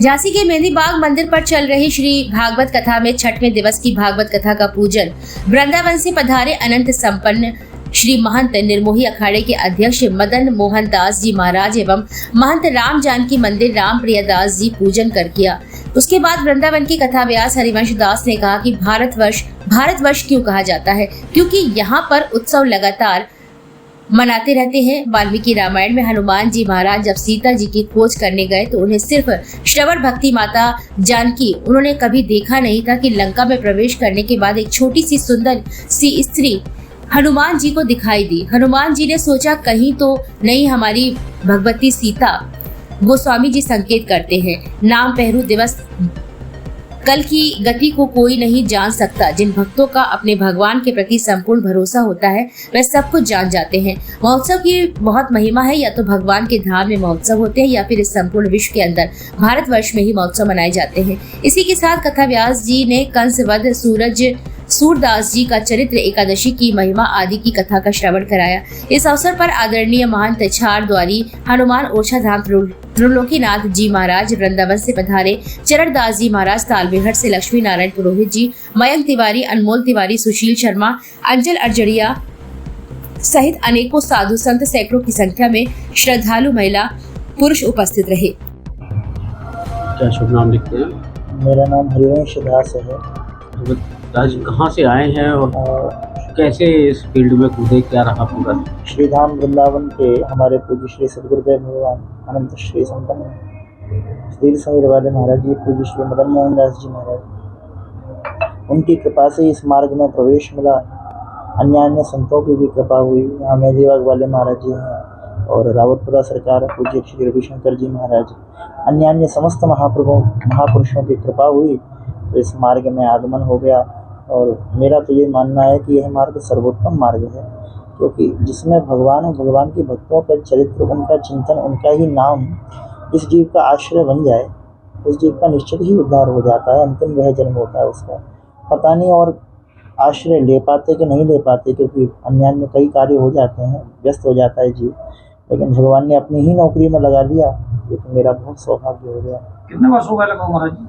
झांसी के मेहंदी बाग मंदिर पर चल रही श्री भागवत कथा में छठवें दिवस की भागवत कथा का पूजन वृंदावन से पधारे अनंत संपन्न श्री महंत निर्मोही अखाड़े के अध्यक्ष मदन मोहन दास जी महाराज एवं महंत राम जानकी मंदिर राम प्रिय दास जी पूजन कर किया। उसके बाद वृंदावन की कथा व्यास हरिवंश दास ने कहा कि भारतवर्ष क्यों कहा जाता है, क्योंकि यहाँ पर उत्सव लगातार मनाते रहते हैं। वाल्मीकि रामायण में हनुमान जी महाराज जब सीता जी की खोज करने गए तो उन्हें सिर्फ श्रवण भक्ति माता जानकी उन्होंने कभी देखा नहीं था कि लंका में प्रवेश करने के बाद एक छोटी सी सुंदर सी स्त्री हनुमान जी को दिखाई दी। हनुमान जी ने सोचा कहीं तो नहीं हमारी भगवती सीता। गोस्वामी जी संकेत करते हैं, नाम पहरू दिवस कल की गति को कोई नहीं जान सकता। जिन भक्तों का अपने भगवान के प्रति संपूर्ण भरोसा होता है वह सब कुछ जान जाते हैं। महोत्सव की बहुत महिमा है। या तो भगवान के धाम में महोत्सव होते हैं या फिर इस संपूर्ण विश्व के अंदर भारतवर्ष में ही महोत्सव मनाए जाते हैं। इसी के साथ कथा व्यास जी ने कंसवध सूरदास जी का चरित्र, एकादशी की महिमा आदि की कथा का श्रवण कराया। इस अवसर पर आदरणीय महंत छार द्वारी हनुमान ओछा धाम त्रिलोकीनाथ जी महाराज, वृंदावन से पधारे चरणदास जी महाराज, तालबेहट से लक्ष्मी नारायण पुरोहित जी, मयंक तिवारी, अनमोल तिवारी, सुशील शर्मा, अंजल अर्जड़िया सहित अनेकों साधु संत, सैकड़ों की संख्या में श्रद्धालु महिला पुरुष उपस्थित रहे। क्या शुभ नाम लिखते हैं? मेरा नाम हरिवंश दास है। आज कहाँ से आए हैं और कैसे इस फील्ड में कूदे, क्या रहा पूरा? श्री धाम वृंदावन के हमारे पूज्य श्री सदगुरुदेव भगवान अनंत श्री संपन्न श्री समीर वाले महाराज जी, पूज्य श्री मदन मोहन दास जी महाराज, उनकी कृपा से इस मार्ग में प्रवेश मिला। अन्य संतों की भी कृपा हुई। यहाँ मेहंदी बाग वाले महाराज जी हैं और रावतपुरा सरकार पूज्य श्री रविशंकर जी महाराज, अन्य समस्त महापुरुषों की कृपा हुई तो इस मार्ग में आगमन हो गया। और मेरा तो ये मानना है कि यह मार्ग सर्वोत्तम मार्ग है, क्योंकि जिसमें भगवान और भगवान के भक्तों का चरित्र, उनका चिंतन, उनका ही नाम इस जीव का आश्रय बन जाए, उस जीव का निश्चित ही उद्धार हो जाता है। अंतिम वह जन्म होता है उसका। पता नहीं और आश्रय ले पाते कि नहीं ले पाते, क्योंकि अन्य कई कार्य हो जाते हैं, व्यस्त हो जाता है जीव, लेकिन भगवान ने अपनी ही नौकरी में लगा लिया। ये तो मेरा बहुत सौभाग्य हो गया। कितने वर्ष हो गए लगा महाराज जी?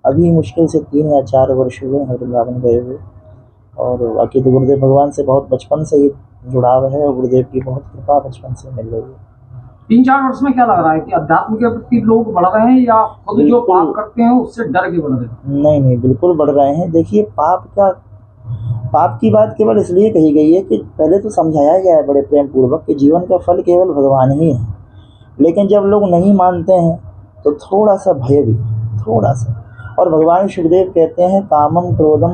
अभी मुश्किल से 3 या 4 वर्ष हुए हैं वृंदावन गए हुए। और बाकी तो गुरुदेव भगवान से बहुत बचपन से ही जुड़ाव है और गुरुदेव की बहुत कृपा बचपन से मिल रही है। 3-4 वर्ष में क्या लग रहा है कि अध्यात्म के प्रति लोग बढ़ रहे हैं या खुद जो पाप करते हैं उससे डर के बढ़ रहे हैं? नहीं, बिल्कुल बढ़ रहे हैं। देखिए, पाप की बात केवल इसलिए कही गई है कि पहले तो समझाया गया है बड़े प्रेम पूर्वक कि जीवन का फल केवल भगवान ही है। लेकिन जब लोग नहीं मानते हैं तो थोड़ा सा भय भी, थोड़ा सा। और भगवान सुखदेव कहते हैं, कामम क्रोधम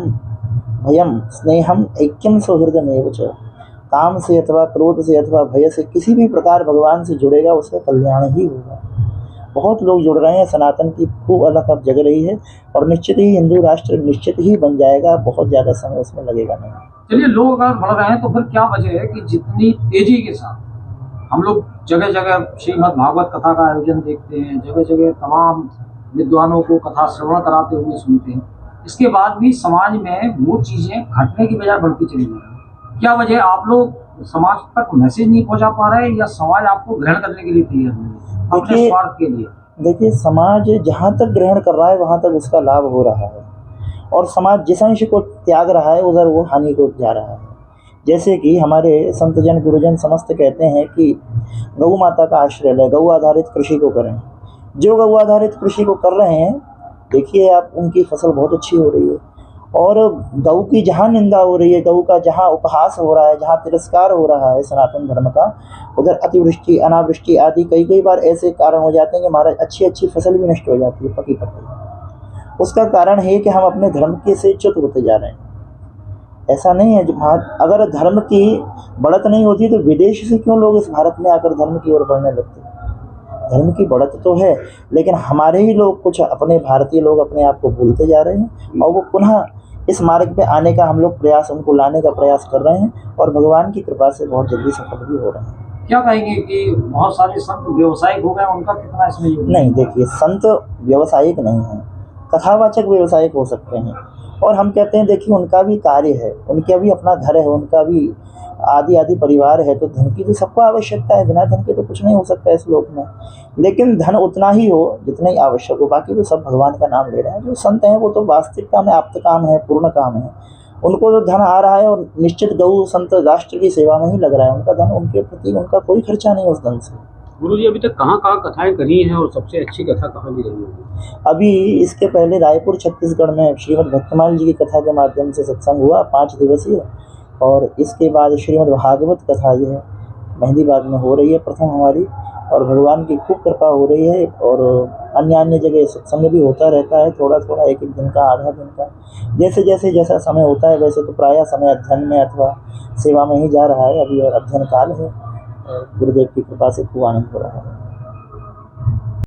भयम स्नेहम ऐक्यम सौहृदमेव च। काम से अथवा क्रोध से अथवा भय से किसी भी प्रकार भगवान से जुड़ेगा उसका कल्याण ही होगा। बहुत लोग जुड़ रहे हैं, सनातन की खूब अलग अब जग रही है और निश्चित ही हिंदू राष्ट्र निश्चित ही बन जाएगा। बहुत ज़्यादा समय उसमें लगेगा नहीं। चलिए, लोग अगर बढ़ रहे हैं तो फिर क्या वजह है कि जितनी तेजी के साथ हम लोग जगह जगह श्रीमद् भागवत कथा का आयोजन देखते हैं, जगह जगह तमाम विद्वानों को कथा श्रवण कराते हुए सुनते हैं, इसके बाद भी समाज में वो चीजें घटने की बजाय बढ़ती चली जा रही है। क्या वजह? आप लोग समाज तक मैसेज नहीं पहुंचा पा रहे या समाज आपको ग्रहण करने के लिए तैयार नहीं अपने स्वार्थ के लिए? देखिए, समाज जहाँ तक ग्रहण कर रहा है वहाँ तक उसका लाभ हो रहा है और समाज जिस अंश को त्याग रहा है उधर वो हानि को जा रहा है। जैसे कि हमारे संतजन गुरुजन समस्त कहते हैं कि गौ माता का आश्रय लें, गौ आधारित कृषि को करें। जो गौ आधारित कृषि को कर रहे हैं, देखिए आप, उनकी फसल बहुत अच्छी हो रही है। और गौ की जहाँ निंदा हो रही है, गौ का जहाँ उपहास हो रहा है, जहाँ तिरस्कार हो रहा है सनातन धर्म का, उधर अतिवृष्टि, अनावृष्टि आदि कई बार ऐसे कारण हो जाते हैं कि हमारा अच्छी फसल भी नष्ट हो जाती है, पकी पकी। उसका कारण है कि हम अपने धर्म के से च्युत होते जा रहे हैं। ऐसा नहीं है, अगर धर्म की बढ़त नहीं होती तो विदेश से क्यों लोग इस भारत में आकर धर्म की ओर बढ़ने लगते? धर्म की बढ़त तो है, लेकिन हमारे ही लोग, कुछ अपने भारतीय लोग अपने आप को भूलते जा रहे हैं और वो पुनः इस मार्ग पे आने का हम लोग प्रयास, उनको लाने का प्रयास कर रहे हैं और भगवान की कृपा से बहुत जल्दी सफल भी हो रहे हैं। क्या कहेंगे कि बहुत सारे संत व्यावसायिक हो गए, उनका कितना इसमें योगदान? नहीं, देखिए, संत व्यावसायिक नहीं है, कथावाचक व्यावसायिक हो सकते हैं और हम कहते हैं देखिए उनका भी कार्य है, उनका भी अपना घर है, उनका भी आदि परिवार है, तो धन की तो सबको आवश्यकता है, बिना धन के तो कुछ नहीं हो सकता इस लोक में। लेकिन धन उतना ही हो जितना ही आवश्यक हो, बाकी तो सब भगवान का नाम ले रहे हैं। जो संत हैं वो तो वास्तविकता में आप्त काम है, पूर्ण काम है, उनको तो धन आ रहा है और निश्चित गौ संत राष्ट्र की सेवा में ही लग रहा है, उनका धन, उनके प्रति उनका कोई खर्चा नहीं उस धन से। गुरु जी अभी तक कहाँ कहाँ कथाएं करी हैं और सबसे अच्छी कथा कहाँ की रही होगी? अभी इसके पहले रायपुर छत्तीसगढ़ में श्रीमद् भक्तमाल जी की कथा के माध्यम से सत्संग हुआ 5 दिवसीय, और इसके बाद श्रीमद् भागवत कथा जो है मेहंदीबाग में हो रही है प्रथम हमारी, और भगवान की खूब कृपा हो रही है। और अन्य जगह सत्संग भी होता रहता है, थोड़ा थोड़ा, एक दिन का, आधा दिन का, जैसे जैसे जैसा समय होता है। वैसे तो प्रायः समय अध्ययन में अथवा सेवा में ही जा रहा है अभी, और अध्ययन काल है, और गुरुदेव की कृपा से खूब आनंद हो रहा है।